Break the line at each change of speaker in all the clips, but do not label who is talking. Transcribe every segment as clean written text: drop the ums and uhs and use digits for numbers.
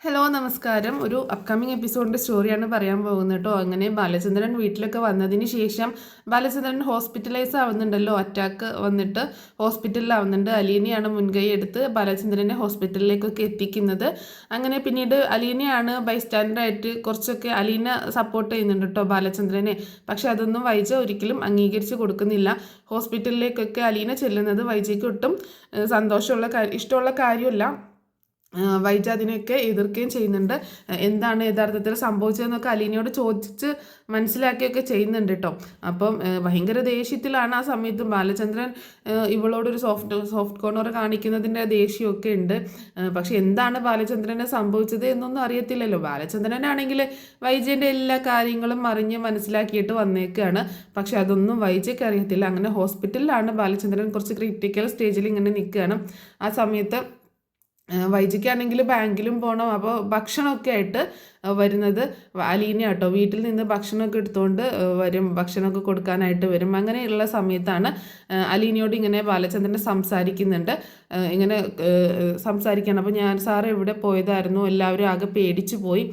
Hello നമസ്കാരം. ഒരു upcoming എപ്പിസോഡിൻ്റെ സ്റ്റോറിയാണ് പറയാൻ പോകുന്നത് കേട്ടോ. അങ്ങനെ ബാലചന്ദ്രൻ വീട്ടിലൊക്കെ വന്നതിന് ശേഷം ബാലചന്ദ്രൻ ഹോസ്പിറ്റലൈസ് ആവുന്നുണ്ടല്ലോ, അറ്റാക്ക് വന്നിട്ട് ഹോസ്പിറ്റലിലാവുന്നുണ്ട്. അലീനയാണ് മുൻകൈ എടുത്ത് ബാലചന്ദ്രനെ ഹോസ്പിറ്റലിലേക്കൊക്കെ എത്തിക്കുന്നത്. അങ്ങനെ പിന്നീട് അലീനയാണ് ബൈസ്റ്റാൻഡറായിട്ട് കുറച്ചൊക്കെ അലീന സപ്പോർട്ട് ചെയ്യുന്നുണ്ട് കേട്ടോ ബാലചന്ദ്രനെ. പക്ഷെ അതൊന്നും വൈജ ഒരിക്കലും അംഗീകരിച്ച് കൊടുക്കുന്നില്ല. ഹോസ്പിറ്റലിലേക്കൊക്കെ അലീന ചെല്ലുന്നത് വൈജയ്ക്ക് ഒട്ടും സന്തോഷമുള്ള ഇഷ്ടമുള്ള കാര്യമല്ല. വൈജ അതിനെയൊക്കെ എതിർക്കുകയും ചെയ്യുന്നുണ്ട്. എന്താണ് യഥാർത്ഥത്തിൽ സംഭവിച്ചതെന്നൊക്കെ അലീനയോട് ചോദിച്ച് മനസ്സിലാക്കിയൊക്കെ ചെയ്യുന്നുണ്ട് കേട്ടോ. അപ്പം ഭയങ്കര ദേഷ്യത്തിലാണ് ആ സമയത്ത് ബാലചന്ദ്രൻ ഇവളോടൊരു സോഫ്റ്റ് കോർണർ കാണിക്കുന്നതിൻ്റെ ദേഷ്യമൊക്കെ ഉണ്ട്. പക്ഷെ എന്താണ് ബാലചന്ദ്രനെ സംഭവിച്ചത് എന്നൊന്നും അറിയത്തില്ലല്ലോ. ബാലചന്ദ്രനാണെങ്കിൽ വൈജയുടെ എല്ലാ കാര്യങ്ങളും അറിഞ്ഞ് മനസ്സിലാക്കിയിട്ട് വന്നേക്കാണ്. പക്ഷെ അതൊന്നും വൈജയ്ക്ക് അറിയത്തില്ല. അങ്ങനെ ഹോസ്പിറ്റലിലാണ് ബാലചന്ദ്രൻ കുറച്ച് ക്രിട്ടിക്കൽ സ്റ്റേജിൽ ഇങ്ങനെ നിൽക്കുകയാണ്. ആ സമയത്ത് വൈജയ്ക്കാണെങ്കിൽ ബാങ്കിലും പോകണം. അപ്പോൾ ഭക്ഷണമൊക്കെ ആയിട്ട് വരുന്നത് അലീന കേട്ടോ. വീട്ടിൽ നിന്ന് ഭക്ഷണമൊക്കെ എടുത്തുകൊണ്ട് വരും, ഭക്ഷണമൊക്കെ കൊടുക്കാനായിട്ട് വരും. അങ്ങനെയുള്ള സമയത്താണ് അലീനയോട് ഇങ്ങനെ ബാലചന്ദ്രൻ സംസാരിക്കുന്നുണ്ട്. ഇങ്ങനെ സംസാരിക്കണം. അപ്പോൾ ഞാൻ സാറ് എവിടെ പോയതായിരുന്നു, എല്ലാവരും ആകെ പേടിച്ചു പോയി,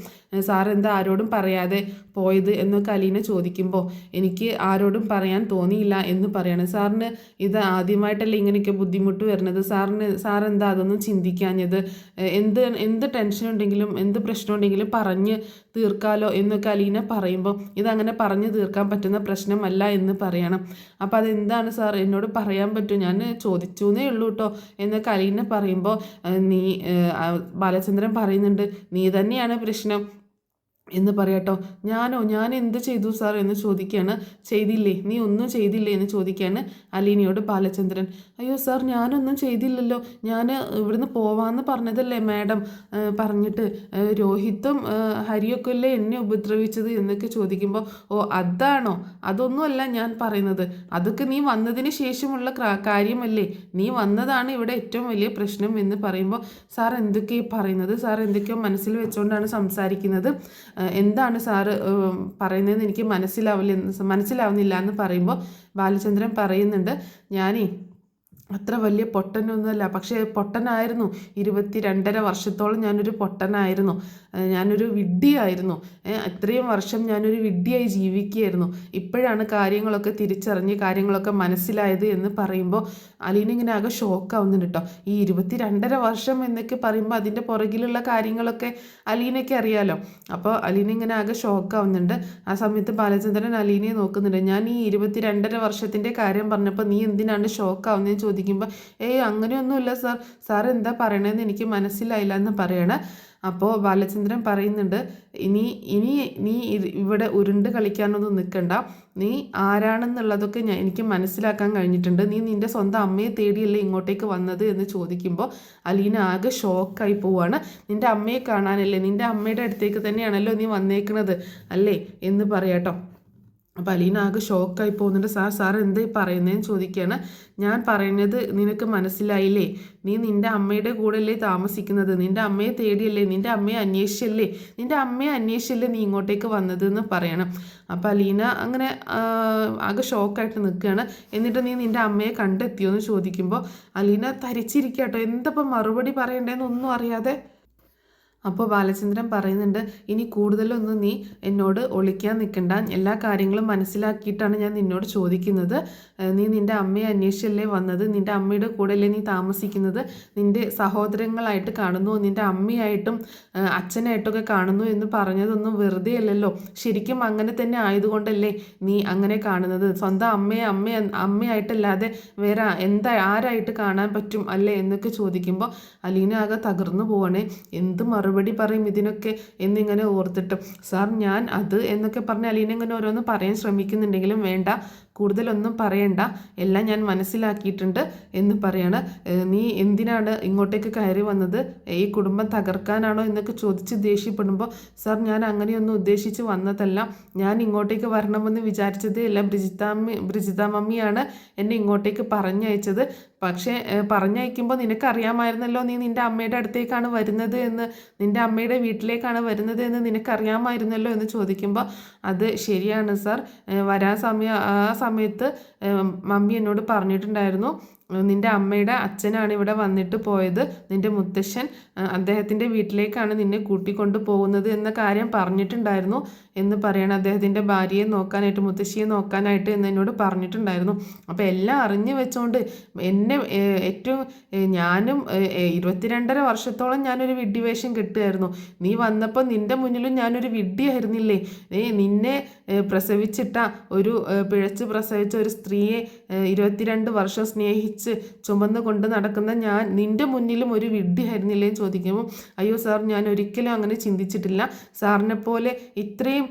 സാർ എന്താ ആരോടും പറയാതെ പോയത് എന്നൊക്കെ അലീന ചോദിക്കുമ്പോൾ എനിക്ക് ആരോടും പറയാൻ തോന്നിയില്ല എന്ന് പറയാണ്. സാറിന് ഇത് ആദ്യമായിട്ടല്ലേ ഇങ്ങനെയൊക്കെ ബുദ്ധിമുട്ട് വരുന്നത്, സാർ എന്താ അതൊന്നും ചിന്തിക്കാഞ്ഞത്, എന്ത് ടെൻഷൻ ഉണ്ടെങ്കിലും എന്ത് പ്രശ്നം ഉണ്ടെങ്കിലും പറഞ്ഞ് തീർക്കാലോ എന്നൊക്കെ അലീന പറയുമ്പോൾ ഇതങ്ങനെ പറഞ്ഞു തീർക്കാൻ പറ്റുന്ന പ്രശ്നമല്ല എന്ന് പറയണം. അപ്പോൾ അതെന്താണ് സാർ, എന്നോട് പറയാൻ പറ്റും, ഞാൻ ചോദിച്ചു എന്നേ ഉള്ളൂ കേട്ടോ എന്നൊക്കെ അലീന പറയുമ്പോൾ ബാലചന്ദ്രൻ പറയുന്നുണ്ട്, നീ തന്നെയാണ് പ്രശ്നം എന്ന് പറയാട്ടോ. ഞാൻ എന്ത് ചെയ്തു സാർ എന്ന് ചോദിക്കുകയാണ്. ചെയ്തില്ലേ, നീ ഒന്നും ചെയ്തില്ലേ എന്ന് ചോദിക്കുകയാണ് അലീനയോട് ബാലചന്ദ്രൻ. അയ്യോ സാർ, ഞാനൊന്നും ചെയ്തില്ലല്ലോ, ഞാൻ ഇവിടുന്ന് പോവാമെന്ന് പറഞ്ഞതല്ലേ മാഡം പറഞ്ഞിട്ട്, രോഹിത്തും ഹരിയൊക്കെ അല്ലേ എന്നെ ഉപദ്രവിച്ചത് എന്നൊക്കെ ചോദിക്കുമ്പോൾ ഓ അതാണോ, അതൊന്നുമല്ല ഞാൻ പറയുന്നത്, അതൊക്കെ നീ വന്നതിന് ശേഷമുള്ള കാര്യമല്ലേ, നീ വന്നതാണ് ഇവിടെ ഏറ്റവും വലിയ പ്രശ്നം എന്ന് പറയുമ്പോൾ സാർ എന്തൊക്കെയാണ് പറയുന്നത്, സാർ എന്തൊക്കെയോ മനസ്സിൽ വെച്ചുകൊണ്ടാണ് സംസാരിക്കുന്നത്, എന്താണ് സാറ് പറയുന്നതെന്ന് എനിക്ക് മനസ്സിലാവുന്നില്ല എന്ന് പറയുമ്പോൾ ബാലചന്ദ്രൻ പറയുന്നുണ്ട്, ഞാനേ അത്ര വലിയ പൊട്ടനൊന്നുമല്ല, പക്ഷേ പൊട്ടനായിരുന്നു. 22.5 വർഷത്തോളം ഞാനൊരു പൊട്ടനായിരുന്നു, ഞാനൊരു വിഡ്ഢിയായിരുന്നു. ഇത്രയും വർഷം ഞാനൊരു വിഡ്ഢിയായി ജീവിക്കുകയായിരുന്നു. ഇപ്പോഴാണ് കാര്യങ്ങളൊക്കെ തിരിച്ചറിഞ്ഞ് കാര്യങ്ങളൊക്കെ മനസ്സിലായത് എന്ന് പറയുമ്പോൾ അലീന ഇങ്ങനെ ആകെ ഷോക്കാവുന്നുണ്ട് കേട്ടോ. ഈ 22.5 വർഷം എന്നൊക്കെ പറയുമ്പോൾ അതിൻ്റെ പുറകിലുള്ള കാര്യങ്ങളൊക്കെ അലീനയ്ക്ക് അറിയാലോ. അപ്പോൾ അലീന ഇങ്ങനെ ആകെ ഷോക്കാവുന്നുണ്ട്. ആ സമയത്ത് ബാലചന്ദ്രൻ അലീനയെ നോക്കുന്നുണ്ട്. ഞാൻ ഈ 22.5 വർഷത്തിൻ്റെ കാര്യം പറഞ്ഞപ്പോൾ നീ എന്തിനാണ് ഷോക്കാവുന്നതെന്ന് ചോദിക്കുമ്പോൾ അങ്ങനെയൊന്നുമില്ല സാർ, സാർ എന്താ പറയണതെന്ന് എനിക്ക് മനസ്സിലായില്ല എന്ന് പറയണ. അപ്പോൾ ബാലചന്ദ്രൻ പറയുന്നുണ്ട്, ഇനി നീ ഇവിടെ ഉരുണ്ട് കളിക്കാനൊന്നും നിൽക്കണ്ട, നീ ആരാണെന്നുള്ളതൊക്കെ എനിക്ക് മനസ്സിലാക്കാൻ കഴിഞ്ഞിട്ടുണ്ട്, നീ നിൻ്റെ സ്വന്തം അമ്മയെ തേടിയല്ലേ ഇങ്ങോട്ടേക്ക് വന്നത് എന്ന് ചോദിക്കുമ്പോൾ അലീന ആകെ ഷോക്കായി പോവാണ്. നിൻ്റെ അമ്മയെ കാണാനല്ലേ, നിൻ്റെ അമ്മയുടെ അടുത്തേക്ക് തന്നെയാണല്ലോ നീ വന്നേക്കണത് അല്ലേ എന്ന് പറയാട്ടോ. അപ്പോൾ അലീന ആകെ ഷോക്കായി പോകുന്നുണ്ട്. സാർ എന്താ പറയുന്നതെന്ന് ചോദിക്കുകയാണ്. ഞാൻ പറയുന്നത് നിനക്ക് മനസ്സിലായില്ലേ, നീ നിൻ്റെ അമ്മയുടെ കൂടെയല്ലേ താമസിക്കുന്നത്, നിൻ്റെ അമ്മയെ തേടിയല്ലേ, നിൻ്റെ അമ്മയെ അന്വേഷിച്ചല്ലേ നീ ഇങ്ങോട്ടേക്ക് വന്നത് എന്ന് പറയണം. അപ്പോൾ അലീന അങ്ങനെ ആകെ ഷോക്കായിട്ട് നിൽക്കുകയാണ്. എന്നിട്ട് നീ നിൻ്റെ അമ്മയെ കണ്ടെത്തിയോ എന്ന് ചോദിക്കുമ്പോൾ അലീന തരിച്ചിരിക്കട്ടോ, എന്തപ്പം മറുപടി പറയണ്ടേന്നൊന്നും അറിയാതെ. അപ്പോൾ ബാലചന്ദ്രൻ പറയുന്നുണ്ട്, ഇനി കൂടുതലൊന്നും നീ എന്നോട് ഒളിക്കാൻ നിൽക്കണ്ട, എല്ലാ കാര്യങ്ങളും മനസ്സിലാക്കിയിട്ടാണ് ഞാൻ നിന്നോട് ചോദിക്കുന്നത്. നീ നിൻ്റെ അമ്മയെ അന്വേഷിച്ചല്ലേ വന്നത്, നിൻ്റെ അമ്മയുടെ കൂടെയല്ലേ നീ താമസിക്കുന്നത്, നിൻ്റെ സഹോദരങ്ങളായിട്ട് കാണുന്നു, നിൻ്റെ അമ്മയായിട്ടും അച്ഛനായിട്ടൊക്കെ കാണുന്നു എന്ന് പറഞ്ഞതൊന്നും വെറുതെ അല്ലല്ലോ, ശരിക്കും അങ്ങനെ തന്നെ ആയതുകൊണ്ടല്ലേ നീ അങ്ങനെ കാണുന്നത്, സ്വന്തം അമ്മയായിട്ടല്ലാതെ വേറെ ആരായിട്ട് കാണാൻ പറ്റും അല്ലേ എന്നൊക്കെ ചോദിക്കുമ്പോൾ അലീന ആകെ തകർന്നു പോവാണേ. എന്ത് മറുപടി പറയും ഇതിനൊക്കെ എന്നിങ്ങനെ ഓർത്തിട്ട്, സാർ ഞാൻ അത് എന്നൊക്കെ പറഞ്ഞ് അലീന ഇങ്ങനെ ഓരോന്ന് പറയാൻ ശ്രമിക്കുന്നുണ്ടെങ്കിലും വേണ്ട, കൂടുതലൊന്നും പറയണ്ട, എല്ലാം ഞാൻ മനസ്സിലാക്കിയിട്ടുണ്ട് എന്ന് പറയാണ്. നീ എന്തിനാണ് ഇങ്ങോട്ടേക്ക് കയറി വന്നത്, ഈ കുടുംബം തകർക്കാനാണോ എന്നൊക്കെ ചോദിച്ച് ദേഷ്യപ്പെടുമ്പോൾ സാർ ഞാൻ അങ്ങനെയൊന്നും ഉദ്ദേശിച്ച് വന്നതല്ല, ഞാൻ ഇങ്ങോട്ടേക്ക് വരണമെന്ന് വിചാരിച്ചതേ അല്ല, ബ്രിജിത മമ്മിയാണ് എന്നെ ഇങ്ങോട്ടേക്ക് പറഞ്ഞയച്ചത്, പക്ഷേ പറഞ്ഞയക്കുമ്പോൾ നിനക്കറിയാമായിരുന്നല്ലോ നീ നിൻ്റെ അമ്മയുടെ അടുത്തേക്കാണ് വരുന്നത് എന്ന്, നിൻ്റെ അമ്മയുടെ വീട്ടിലേക്കാണ് വരുന്നത് എന്ന് നിനക്കറിയാമായിരുന്നല്ലോ എന്ന് ചോദിക്കുമ്പോൾ അത് ശരിയാണ് സാർ, ആ സമയത്ത് മമ്മി എന്നോട് പറഞ്ഞിട്ടുണ്ടായിരുന്നു, നിൻ്റെ അമ്മയുടെ അച്ഛനാണ് ഇവിടെ വന്നിട്ട് പോയത്, നിൻ്റെ മുത്തശ്ശൻ അദ്ദേഹത്തിൻ്റെ വീട്ടിലേക്കാണ് നിന്നെ കൂട്ടിക്കൊണ്ട് പോകുന്നത് എന്ന കാര്യം പറഞ്ഞിട്ടുണ്ടായിരുന്നു എന്ന് പറയണം. അദ്ദേഹത്തിൻ്റെ ഭാര്യയെ നോക്കാനായിട്ട്, മുത്തശ്ശിയെ നോക്കാനായിട്ട് എന്ന് എന്നോട് പറഞ്ഞിട്ടുണ്ടായിരുന്നു. അപ്പോൾ എല്ലാം അറിഞ്ഞു വെച്ചുകൊണ്ട് എന്നെ ഏറ്റവും ഞാനും 22.5 വർഷത്തോളം ഞാനൊരു വിഡ്ഢിവേഷം കെട്ടുമായിരുന്നു. നീ വന്നപ്പോൾ നിൻ്റെ മുന്നിലും ഞാനൊരു വിഡ്ഢിയായിരുന്നില്ലേ? നിന്നെ പ്രസവിച്ചിട്ട ഒരു പിഴച്ച് പ്രസവിച്ച ഒരു സ്ത്രീയെ 22 വർഷം സ്നേഹിച്ച് ചുമന്ന് കൊണ്ട് നടക്കുന്ന ഞാൻ നിൻ്റെ മുന്നിലും ഒരു വിഡ്ഢിയായിരുന്നില്ലേ ചോദിക്കുമ്പോൾ, അയ്യോ സാർ, ഞാൻ ഒരിക്കലും അങ്ങനെ ചിന്തിച്ചിട്ടില്ല. സാറിനെ പോലെ ഇത്രയും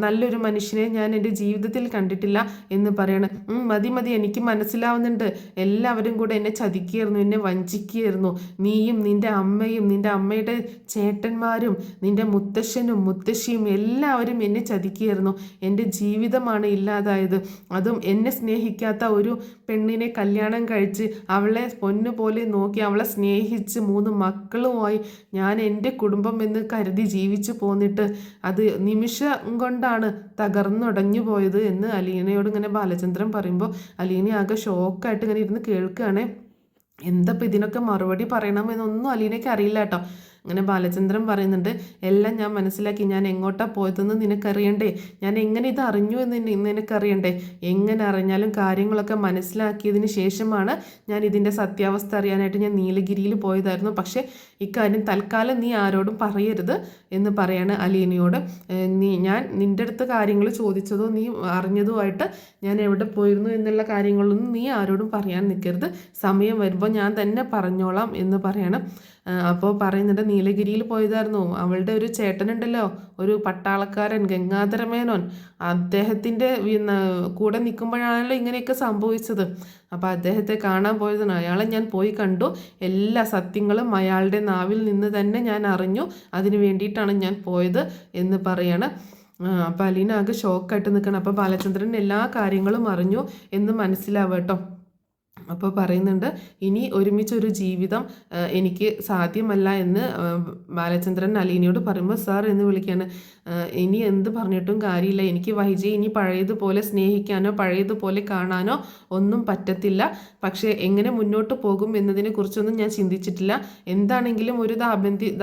നല്ലൊരു മനുഷ്യനെ ഞാൻ എൻ്റെ ജീവിതത്തിൽ കണ്ടിട്ടില്ല എന്ന് പറയണം. മതി മതി, എനിക്ക് മനസ്സിലാവുന്നുണ്ട്. എല്ലാവരും കൂടെ എന്നെ ചതിക്കുകയായിരുന്നു, എന്നെ വഞ്ചിക്കുകയായിരുന്നു. നീയും നിൻ്റെ അമ്മയും നിൻ്റെ അമ്മയുടെ ചേട്ടന്മാരും നിൻ്റെ മുത്തശ്ശനും മുത്തശ്ശിയും എല്ലാവരും എന്നെ ചതിക്കുകയായിരുന്നു. എൻ്റെ ജീവിതമാണ് ഇല്ലാതായത്. അതും എന്നെ സ്നേഹിക്കാത്ത ഒരു പെണ്ണിനെ കല്യാണം കഴിച്ച് അവളെ പൊന്നുപോലെ നോക്കി അവളെ സ്നേഹിച്ച് 3 മക്കളുമായി ഞാൻ എൻ്റെ കുടുംബം എന്ന് കരുതി ജീവിച്ചു പോന്നിട്ട് അത് നിമിഷം കൊണ്ടാണ് തകർന്നുടഞ്ഞു പോയത് എന്ന് അലീനയോട് ഇങ്ങനെ ബാലചന്ദ്രൻ പറയുമ്പോൾ അലീന ആകെ ഷോക്കായിട്ട് ഇങ്ങനെ ഇരുന്ന് കേൾക്കുകയാണ്. എന്തപ്പോൾ ഇതിനൊക്കെ മറുപടി പറയണമെന്നൊന്നും അലീനയ്ക്ക് അറിയില്ല കേട്ടോ. അങ്ങനെ ബാലചന്ദ്രൻ പറയുന്നുണ്ട്, എല്ലാം ഞാൻ മനസ്സിലാക്കി. ഞാൻ എങ്ങോട്ടാണ് പോയതെന്ന് നിനക്കറിയണ്ടേ? ഞാൻ എങ്ങനെ ഇത് അറിഞ്ഞു എന്ന് നിനക്കറിയണ്ടേ? എങ്ങനെ അറിഞ്ഞാലും കാര്യങ്ങളൊക്കെ മനസ്സിലാക്കിയതിന് ശേഷമാണ് ഞാൻ ഇതിൻ്റെ സത്യാവസ്ഥ അറിയാനായിട്ട് ഞാൻ നീലഗിരിയിൽ പോയതായിരുന്നു. പക്ഷേ ഇക്കാര്യം തൽക്കാലം നീ ആരോടും പറയരുത് എന്ന് പറയാണ് അലീനയോട്. ഞാൻ നിൻ്റെ അടുത്ത് കാര്യങ്ങൾ ചോദിച്ചതോ നീ അറിഞ്ഞതുമായിട്ട് ഞാൻ എവിടെ പോയിരുന്നു എന്നുള്ള കാര്യങ്ങളൊന്നും നീ ആരോടും പറയാൻ നിൽക്കരുത്. സമയം വരുമ്പോൾ ഞാൻ തന്നെ പറഞ്ഞോളാം എന്ന് പറയണം. അപ്പോൾ പറയുന്നുണ്ട്, നീലഗിരിയിൽ പോയതായിരുന്നു. അവളുടെ ഒരു ചേട്ടനുണ്ടല്ലോ, ഒരു പട്ടാളക്കാരൻ ഗംഗാധര മേനോൻ, അദ്ദേഹത്തിൻ്റെ കൂടെ നിൽക്കുമ്പോഴാണല്ലോ ഇങ്ങനെയൊക്കെ സംഭവിച്ചത്. അപ്പോൾ അദ്ദേഹത്തെ കാണാൻ പോയതാണ്. അയാളെ ഞാൻ പോയി കണ്ടു. എല്ലാ സത്യങ്ങളും അയാളുടെ നാവിൽ നിന്ന് തന്നെ ഞാൻ അറിഞ്ഞു. അതിന് വേണ്ടിയിട്ടാണ് ഞാൻ പോയത് എന്ന് പറയാണ്. അപ്പോൾ അലീന ആകെ ഷോക്കായിട്ട് നിൽക്കണം. അപ്പോൾ ബാലചന്ദ്രൻ എല്ലാ കാര്യങ്ങളും അറിഞ്ഞു എന്ന് മനസ്സിലാവും കേട്ടോ. അപ്പോൾ പറയുന്നുണ്ട്, ഇനി ഒരുമിച്ചൊരു ജീവിതം എനിക്ക് സാധ്യമല്ല എന്ന് ബാലചന്ദ്രൻ അലീനയോട് പറയുമ്പോൾ സാർ എന്ന് വിളിക്കുകയാണ്. ഇനി എന്ത് പറഞ്ഞിട്ടും കാര്യമില്ല. എനിക്ക് വൈജയെ ഇനി പഴയതുപോലെ സ്നേഹിക്കാനോ പഴയതുപോലെ കാണാനോ ഒന്നും പറ്റത്തില്ല. പക്ഷേ എങ്ങനെ മുന്നോട്ട് പോകും എന്നതിനെക്കുറിച്ചൊന്നും ഞാൻ ചിന്തിച്ചിട്ടില്ല. എന്താണെങ്കിലും ഒരു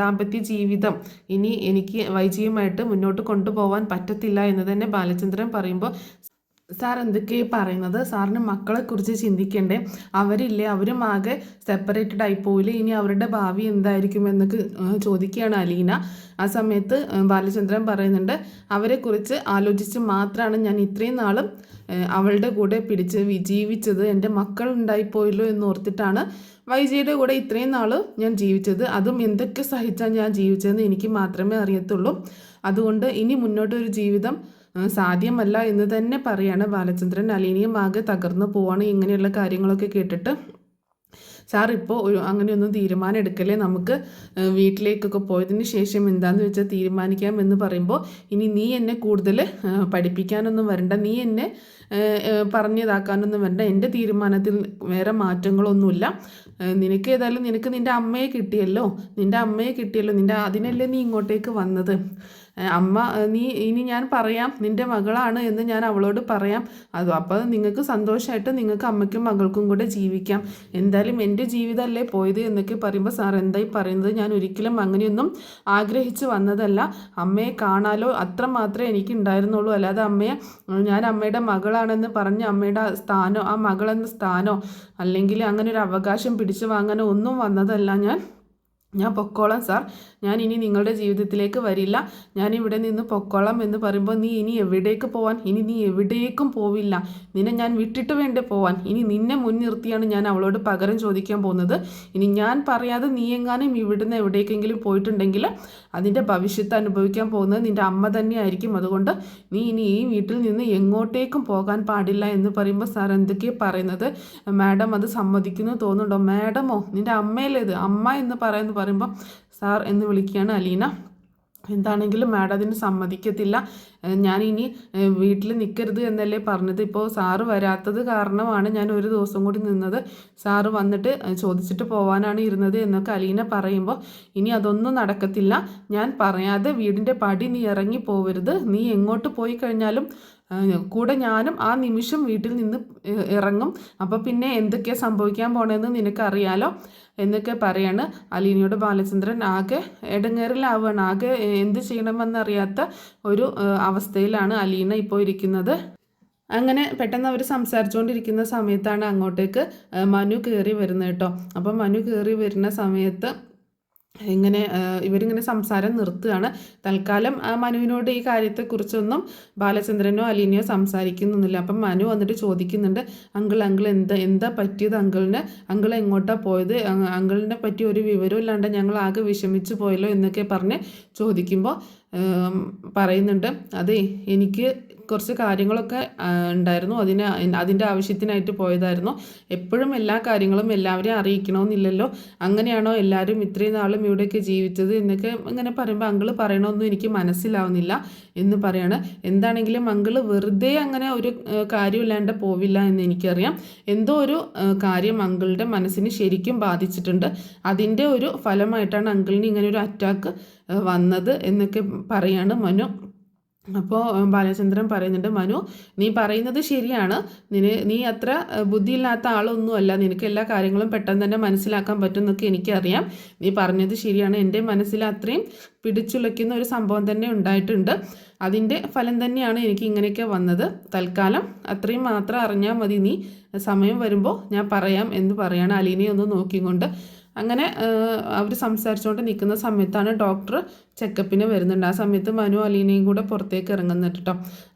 ദാമ്പത്യ ജീവിതം ഇനി എനിക്ക് വൈജയുമായിട്ട് മുന്നോട്ട് കൊണ്ടുപോകാൻ പറ്റത്തില്ല എന്ന് തന്നെ ബാലചന്ദ്രൻ പറയുമ്പോൾ, സാർ എന്തൊക്കെയാണ് പറയുന്നത്? സാറിന് മക്കളെക്കുറിച്ച് ചിന്തിക്കണ്ടേ? അവരില്ലേ, അവരും ആകെ സെപ്പറേറ്റഡ് ആയി പോയില്ലേ? ഇനി അവരുടെ ഭാവി എന്തായിരിക്കും എന്നൊക്കെ ചോദിക്കുകയാണ് അലീന. ആ സമയത്ത് ബാലചന്ദ്രൻ പറയുന്നുണ്ട്, അവരെക്കുറിച്ച് ആലോചിച്ച് മാത്രമാണ് ഞാൻ ഇത്രയും നാളും അവളുടെ കൂടെ പിടിച്ച് ജീവിച്ചത്. എൻ്റെ മക്കൾ ഉണ്ടായിപ്പോയല്ലോ എന്നോർത്തിട്ടാണ് വൈജയുടെ കൂടെ ഇത്രയും നാൾ ഞാൻ ജീവിച്ചത്. അതും എന്തൊക്കെ സഹിച്ചാൽ ഞാൻ ജീവിച്ചതെന്ന് എനിക്ക് മാത്രമേ അറിയത്തുള്ളൂ. അതുകൊണ്ട് ഇനി മുന്നോട്ടൊരു ജീവിതം സാധ്യമല്ല എന്ന് തന്നെ പറയാണ് ബാലചന്ദ്രൻ. അലീനയും ആകെ തകർന്നു പോവാണ് ഇങ്ങനെയുള്ള കാര്യങ്ങളൊക്കെ കേട്ടിട്ട്. സാർ ഇപ്പോൾ അങ്ങനെയൊന്നും തീരുമാനം എടുക്കല്ലേ, നമുക്ക് വീട്ടിലേക്കൊക്കെ പോയതിന് ശേഷം എന്താണെന്ന് വെച്ചാൽ തീരുമാനിക്കാം എന്ന് പറയുമ്പോൾ, ഇനി നീ എന്നെ കൂടുതൽ പഠിപ്പിക്കാനൊന്നും വരണ്ട, നീ എന്നെ പറഞ്ഞതാക്കാനൊന്നും വരണ്ട. എൻ്റെ തീരുമാനത്തിൽ വേറെ മാറ്റങ്ങളൊന്നുമില്ല. നിനക്ക് ഏതായാലും നിൻ്റെ അമ്മയെ കിട്ടിയല്ലോ, അതിനല്ലേ നീ ഇങ്ങോട്ടേക്ക് വന്നത്. അമ്മ ഇനി ഞാൻ പറയാം, നിൻ്റെ മകളാണ് എന്ന് ഞാൻ അവളോട് പറയാം. അപ്പോൾ നിങ്ങൾക്ക് സന്തോഷമായിട്ട് നിങ്ങൾക്ക് അമ്മയ്ക്കും മകൾക്കും കൂടെ ജീവിക്കാം. എന്തായാലും എൻ്റെ ജീവിതമല്ലേ പോയത് എന്നൊക്കെ പറയുമ്പോൾ, സാർ എന്തായി പറയുന്നത്? ഞാൻ ഒരിക്കലും അങ്ങനെയൊന്നും ആഗ്രഹിച്ച് വന്നതല്ല. അമ്മയെ കാണാലോ അത്ര മാത്രമേ എനിക്ക് ഉണ്ടായിരുന്നുള്ളൂ. അല്ലാതെ ഞാൻ അമ്മയുടെ മകളാണെന്ന് പറഞ്ഞ് അമ്മയുടെ സ്ഥാനോ ആ മകളെന്ന സ്ഥാനോ അല്ലെങ്കിൽ അങ്ങനെ ഒരു അവകാശം പിടിച്ചു വാങ്ങാനോ ഒന്നും വന്നതല്ല ഞാൻ പൊക്കോളാം സാർ, ഞാൻ ഇനി നിങ്ങളുടെ ജീവിതത്തിലേക്ക് വരില്ല, ഞാൻ ഇവിടെ നിന്ന് പൊക്കോളാം എന്ന് പറയുമ്പോൾ, നീ ഇനി എവിടേക്ക് പോവാൻ? ഇനി നീ എവിടേക്കും പോവില്ല. നിന്നെ ഞാൻ വിട്ടിട്ട് വേണ്ടേ പോവാൻ? ഇനി നിന്നെ മുൻനിർത്തിയാണ് ഞാൻ അവളോട് പകരം ചോദിക്കാൻ പോകുന്നത്. ഇനി ഞാൻ പറയാതെ നീ എങ്ങാനും ഇവിടുന്ന് എവിടേക്കെങ്കിലും പോയിട്ടുണ്ടെങ്കിൽ അതിൻ്റെ ഭവിഷ്യത്ത് അനുഭവിക്കാൻ പോകുന്നത് നിൻ്റെ അമ്മ തന്നെയായിരിക്കും. അതുകൊണ്ട് നീ ഇനി ഈ വീട്ടിൽ നിന്ന് എങ്ങോട്ടേക്കും പോകാൻ പാടില്ല എന്ന് പറയുമ്പോൾ, സാർ എന്തൊക്കെയാണ് പറയുന്നത്? മാഡം അത് സമ്മതിക്കുന്നു തോന്നുന്നുണ്ടോ? മാഡമോ? നിൻ്റെ അമ്മയല്ലേ ഇത്? അമ്മ എന്ന് പറയുമ്പോൾ സാർ എന്ന് വിളിക്കുകയാണ് അലീന. എന്താണെങ്കിലും മാഡം അതിന് സമ്മതിക്കത്തില്ല. ഞാനിനി വീട്ടിൽ നിൽക്കരുത് എന്നല്ലേ പറഞ്ഞത്. ഇപ്പോൾ സാറ് വരാത്തത് കാരണമാണ് ഞാൻ ഒരു ദിവസം കൂടി നിന്നത്. സാറ് വന്നിട്ട് ചോദിച്ചിട്ട് പോകാനാണ് ഇരുന്നത് എന്നൊക്കെ അലീന പറയുമ്പോൾ, ഇനി അതൊന്നും നടക്കത്തില്ല. ഞാൻ പറയാതെ വീടിൻ്റെ പടി നീ ഇറങ്ങി പോവരുത്. നീ എങ്ങോട്ട് പോയി കഴിഞ്ഞാലും കൂടെ ഞാനും ആ നിമിഷം വീട്ടിൽ നിന്ന് ഇറങ്ങും. അപ്പോൾ പിന്നെ എന്തൊക്കെയാണ് സംഭവിക്കാൻ പോണതെന്ന് നിനക്കറിയാലോ എന്നൊക്കെ പറയാണ്. അലീനയോട് ബാലചന്ദ്രൻ ആകെ ഇടങ്ങേറിലാവുകയാണ്. ആകെ എന്ത് ചെയ്യണമെന്നറിയാത്ത ഒരു അവസ്ഥയിലാണ് അലീന ഇപ്പോൾ ഇരിക്കുന്നത്. അങ്ങനെ പെട്ടെന്ന് അവർ സംസാരിച്ചുകൊണ്ടിരിക്കുന്ന സമയത്താണ് അങ്ങോട്ടേക്ക് മനു കയറി വരുന്നത് കേട്ടോ. അപ്പം മനു കയറി വരുന്ന സമയത്ത് ഇവരിങ്ങനെ സംസാരം നിർത്തുകയാണ്. തൽക്കാലം മനുവിനോട് ഈ കാര്യത്തെക്കുറിച്ചൊന്നും ബാലചന്ദ്രനോ അലീനയോ സംസാരിക്കുന്നൊന്നുമില്ല. അപ്പം മനു വന്നിട്ട് ചോദിക്കുന്നുണ്ട്, അങ്കിൾ എന്താ പറ്റിയത് അങ്കിളിന്? അങ്കിൾ എങ്ങോട്ടാണ് പോയത്? അങ്കിളിനെ പറ്റി ഒരു വിവരവും ഇല്ലാണ്ട് ഞങ്ങൾ ആകെ വിഷമിച്ചു പോയല്ലോ എന്നൊക്കെ പറഞ്ഞ് ചോദിക്കുമ്പോൾ പറയുന്നുണ്ട്, അതെ എനിക്ക് കുറച്ച് കാര്യങ്ങളൊക്കെ ഉണ്ടായിരുന്നു, അതിൻ്റെ ആവശ്യത്തിനായിട്ട് പോയതായിരുന്നു. എപ്പോഴും എല്ലാ കാര്യങ്ങളും എല്ലാവരെയും അറിയിക്കണമെന്നില്ലല്ലോ. അങ്ങനെയാണോ എല്ലാവരും ഇത്രയും നാളും ഇവിടെയൊക്കെ ജീവിച്ചത് എന്നൊക്കെ ഇങ്ങനെ പറയുമ്പോൾ അങ്കിള് പറയണമെന്നും എനിക്ക് മനസ്സിലാവുന്നില്ല എന്ന് പറയാണ്. എന്താണെങ്കിലും അങ്കിള് വെറുതെ അങ്ങനെ ഒരു കാര്യമില്ലാണ്ട് പോവില്ല എന്ന് എനിക്കറിയാം. എന്തോ ഒരു കാര്യം അങ്കിളുടെ മനസ്സിന് ശരിക്കും ബാധിച്ചിട്ടുണ്ട്. അതിൻ്റെ ഒരു ഫലമായിട്ടാണ് അങ്കിളിന് ഇങ്ങനെ ഒരു അറ്റാക്ക് വന്നത് എന്നൊക്കെ പറയാണ് മനു. അപ്പോൾ ബാലചന്ദ്രൻ പറയുന്നുണ്ട്, മനു നീ പറയുന്നത് ശരിയാണ്, നീ അത്ര ബുദ്ധിയില്ലാത്ത ആളൊന്നുമല്ല, നിനക്ക് എല്ലാ കാര്യങ്ങളും പെട്ടെന്ന് തന്നെ മനസ്സിലാക്കാൻ പറ്റുമെന്നൊക്കെ എനിക്കറിയാം. നീ പറഞ്ഞത് ശരിയാണ്, എൻ്റെ മനസ്സിൽ അത്രയും പിടിച്ചുലയ്ക്കുന്ന ഒരു സംഭവം തന്നെ ഉണ്ടായിട്ടുണ്ട്. അതിൻ്റെ ഫലം തന്നെയാണ് എനിക്ക് ഇങ്ങനെയൊക്കെ വന്നത്. തൽക്കാലം അത്രയും മാത്രം അറിഞ്ഞാൽ മതി, നീ സമയം വരുമ്പോൾ ഞാൻ പറയാം എന്ന് പറയാണ് അലീനയെ ഒന്ന് നോക്കിക്കൊണ്ട്. അങ്ങനെ അവർ സംസാരിച്ചുകൊണ്ട് നിൽക്കുന്ന സമയത്താണ് ഡോക്ടർ ചെക്കപ്പിന് വരുന്നുണ്ട്. ആ സമയത്ത് മനു അലീനയും കൂടെ പുറത്തേക്ക് ഇറങ്ങുന്നുണ്ട് കേട്ടോ.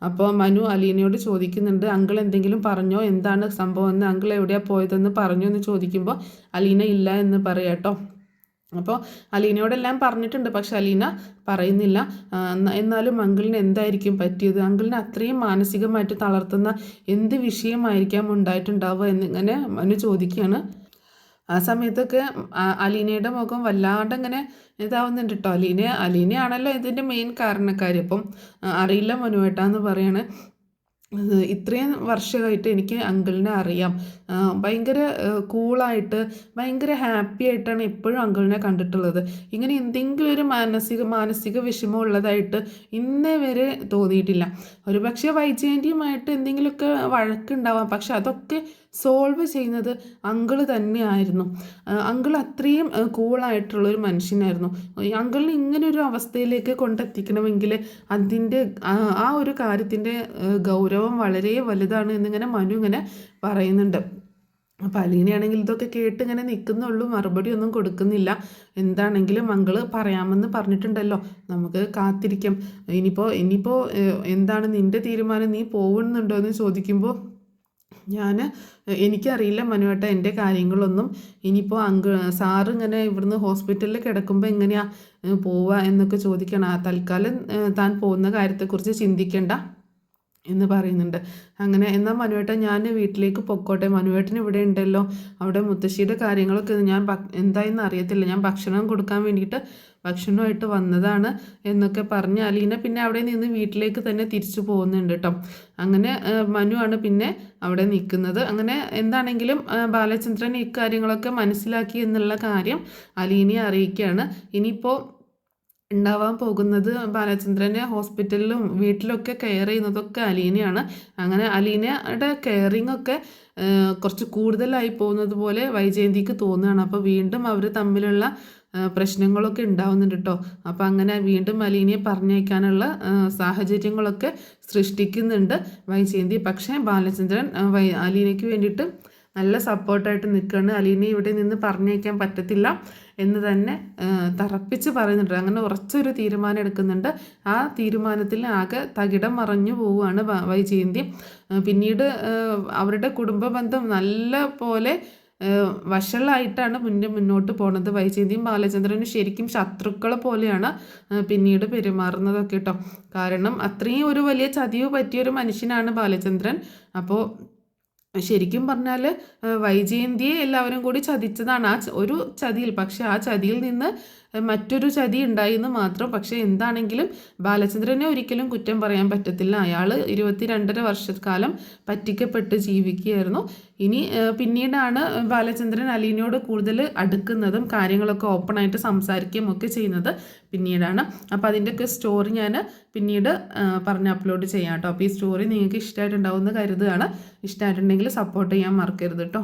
അപ്പോൾ മനു അലീനയോട് ചോദിക്കുന്നുണ്ട്, അങ്കിൾ എന്തെങ്കിലും പറഞ്ഞോ, എന്താണ് സംഭവം എന്ന്, അങ്കിൾ എവിടെയാണ് പോയതെന്ന് പറഞ്ഞോ എന്ന് ചോദിക്കുമ്പോൾ അലീന ഇല്ല എന്ന് പറയാം കേട്ടോ. അപ്പോൾ അലീനയോടെല്ലാം പറഞ്ഞിട്ടുണ്ട്, പക്ഷെ അലീന പറയുന്നില്ല. എന്നാലും അങ്കിളിന് എന്തായിരിക്കും പറ്റിയത്? അങ്കിളിനെ അത്രയും മാനസികമായിട്ട് തളർത്തുന്ന എന്ത് വിഷയമായിരിക്കാം ഉണ്ടായിട്ടുണ്ടാവുക എന്നിങ്ങനെ മനു ചോദിക്കുകയാണ്. ആ സമയത്തൊക്കെ അലീനയുടെ മുഖം വല്ലാണ്ട് ഇങ്ങനെ ഇതാവുന്നുണ്ട് കേട്ടോ. അലീനയാണല്ലോ ഇതിൻ്റെ മെയിൻ കാരണക്കാരി. അപ്പം അറിയില്ല മനുവേട്ടാന്ന് പറയാണ്. ഇത്രയും വർഷമായിട്ട് എനിക്ക് അങ്കിളിനെ അറിയാം. ഭയങ്കര കൂളായിട്ട് ഭയങ്കര ഹാപ്പി ആയിട്ടാണ് എപ്പോഴും അങ്കിളിനെ കണ്ടിട്ടുള്ളത്. ഇങ്ങനെ എന്തെങ്കിലും ഒരു മാനസിക വിഷമം ഉള്ളതായിട്ട് ഇന്നേ വരെ തോന്നിയിട്ടില്ല. ഒരു പക്ഷേ വൈജയന്തിയുമായിട്ട് എന്തെങ്കിലുമൊക്കെ വഴക്കുണ്ടാവാം, പക്ഷെ അതൊക്കെ സോൾവ് ചെയ്യുന്നത് അങ്കിള് തന്നെയായിരുന്നു. അങ്കിൾ അത്രയും കൂളായിട്ടുള്ളൊരു മനുഷ്യനായിരുന്നു. അങ്കിളിന് ഇങ്ങനൊരു അവസ്ഥയിലേക്ക് കൊണ്ടെത്തിക്കണമെങ്കിൽ അതിൻ്റെ ആ ഒരു കാര്യത്തിൻ്റെ ഗൗരവം വളരെ വലുതാണ് എന്നിങ്ങനെ മനു ഇങ്ങനെ പറയുന്നുണ്ട്. അപ്പോൾ അലീനയാണെങ്കിൽ ഇതൊക്കെ കേട്ട് ഇങ്ങനെ നിൽക്കുന്നുള്ളൂ, മറുപടി ഒന്നും കൊടുക്കുന്നില്ല. എന്താണെങ്കിലും അങ്കിള് പറയാമെന്ന് പറഞ്ഞിട്ടുണ്ടല്ലോ, നമുക്ക് കാത്തിരിക്കാം. ഇനിയിപ്പോൾ എന്താണ് നിൻ്റെ തീരുമാനം? നീ പോകുന്നുണ്ടോ എന്ന് ചോദിക്കുമ്പോൾ എനിക്കറിയില്ല മനുവേട്ട എൻ്റെ കാര്യങ്ങളൊന്നും. ഇനിയിപ്പോൾ സാറ് ഇങ്ങനെ ഇവിടുന്ന് ഹോസ്പിറ്റലിൽ കിടക്കുമ്പോൾ എങ്ങനെയാണ് പോവുക എന്നൊക്കെ ചോദിക്കണം. തൽക്കാലം താൻ പോകുന്ന കാര്യത്തെക്കുറിച്ച് ചിന്തിക്കേണ്ട എന്ന് പറയുന്നുണ്ട്. അങ്ങനെ എന്നാൽ മനുവേട്ടൻ ഞാൻ വീട്ടിലേക്ക് പൊക്കോട്ടെ, മനുവേട്ടൻ ഇവിടെ ഉണ്ടല്ലോ, അവിടെ മുത്തശ്ശിയുടെ കാര്യങ്ങളൊക്കെ ഞാൻ എന്തായെന്ന് അറിയത്തില്ല, ഞാൻ ഭക്ഷണം കൊടുക്കാൻ വേണ്ടിയിട്ട് ഭക്ഷണമായിട്ട് വന്നതാണ് എന്നൊക്കെ പറഞ്ഞ് അലീന പിന്നെ അവിടെ നിന്ന് വീട്ടിലേക്ക് തന്നെ തിരിച്ചു പോകുന്നുണ്ട് കേട്ടോ. അങ്ങനെ മനുവാണ് പിന്നെ അവിടെ നിൽക്കുന്നത്. അങ്ങനെ എന്താണെങ്കിലും ബാലചന്ദ്രൻ ഇക്കാര്യങ്ങളൊക്കെ മനസ്സിലാക്കി എന്നുള്ള കാര്യം അലീനയെ അറിയിക്കുകയാണ്. ഇനിയിപ്പോൾ ഉണ്ടാവാൻ പോകുന്നത് ബാലചന്ദ്രനെ ഹോസ്പിറ്റലിലും വീട്ടിലൊക്കെ കെയർ ചെയ്യുന്നതൊക്കെ അലീനയാണ്. അങ്ങനെ അലീനയുടെ കെയറിങ് ഒക്കെ കുറച്ച് കൂടുതലായി പോകുന്നത് പോലെ വൈജയന്തിക്ക് തോന്നുകയാണ്. അപ്പോൾ വീണ്ടും അവർ തമ്മിലുള്ള പ്രശ്നങ്ങളൊക്കെ ഉണ്ടാവുന്നുണ്ട് കേട്ടോ. അപ്പോൾ അങ്ങനെ വീണ്ടും അലീനയെ പറഞ്ഞയക്കാനുള്ള സാഹചര്യങ്ങളൊക്കെ സൃഷ്ടിക്കുന്നുണ്ട് വൈജയന്തി. പക്ഷേ ബാലചന്ദ്രൻ അലീനയ്ക്ക് വേണ്ടിയിട്ട് നല്ല സപ്പോർട്ടായിട്ട് നിൽക്കുകയാണ്. അലീനയെ ഇവിടെ നിന്ന് പറഞ്ഞയക്കാൻ പറ്റത്തില്ല എന്ന് തന്നെ തറപ്പിച്ച് പറയുന്നുണ്ട്. അങ്ങനെ ഉറച്ചൊരു തീരുമാനം എടുക്കുന്നുണ്ട്. ആ തീരുമാനത്തിൽ ആകെ തകിടം മറഞ്ഞു പോവുകയാണ് വൈജയന്തി. പിന്നീട് അവരുടെ കുടുംബ ബന്ധം നല്ല പോലെ വഷളായിട്ടാണ് മുന്നോട്ട് പോണത്. വൈജയന്തിയും ബാലചന്ദ്രനും ശരിക്കും ശത്രുക്കളെ പോലെയാണ് പിന്നീട് പെരുമാറുന്നതൊക്കെ കേട്ടോ. കാരണം അത്രയും ഒരു വലിയ ചതിവ് പറ്റിയൊരു മനുഷ്യനാണ് ബാലചന്ദ്രൻ. അപ്പോൾ ശരിക്കും പറഞ്ഞാൽ വൈജയന്തിയെ എല്ലാവരും കൂടി ചതിച്ചതാണ് ആ ഒരു ചതിയിൽ. പക്ഷെ ആ ചതിയിൽ നിന്ന് മറ്റൊരു ചതി ഉണ്ടായി എന്ന് മാത്രം. പക്ഷേ എന്താണെങ്കിലും ബാലചന്ദ്രനെ ഒരിക്കലും കുറ്റം പറയാൻ പറ്റത്തില്ല. അയാൾ 22.5 വർഷക്കാലം പറ്റിക്കപ്പെട്ട് ജീവിക്കുകയായിരുന്നു. ഇനി പിന്നീടാണ് ബാലചന്ദ്രൻ അലീനയോട് കൂടുതൽ അടുക്കുന്നതും കാര്യങ്ങളൊക്കെ ഓപ്പണായിട്ട് സംസാരിക്കുകയും ഒക്കെ ചെയ്യുന്നത് പിന്നീടാണ്. അപ്പോൾ അതിൻ്റെയൊക്കെ സ്റ്റോറി ഞാൻ പിന്നീട് പറഞ്ഞ് അപ്ലോഡ് ചെയ്യാം കേട്ടോ. അപ്പോൾ ഈ സ്റ്റോറി നിങ്ങൾക്ക് ഇഷ്ടമായിട്ടുണ്ടാവുമെന്ന് കരുതുകയാണ്. ഇഷ്ടമായിട്ടുണ്ടെങ്കിൽ സപ്പോർട്ട് ചെയ്യാൻ മറക്കരുത് കേട്ടോ.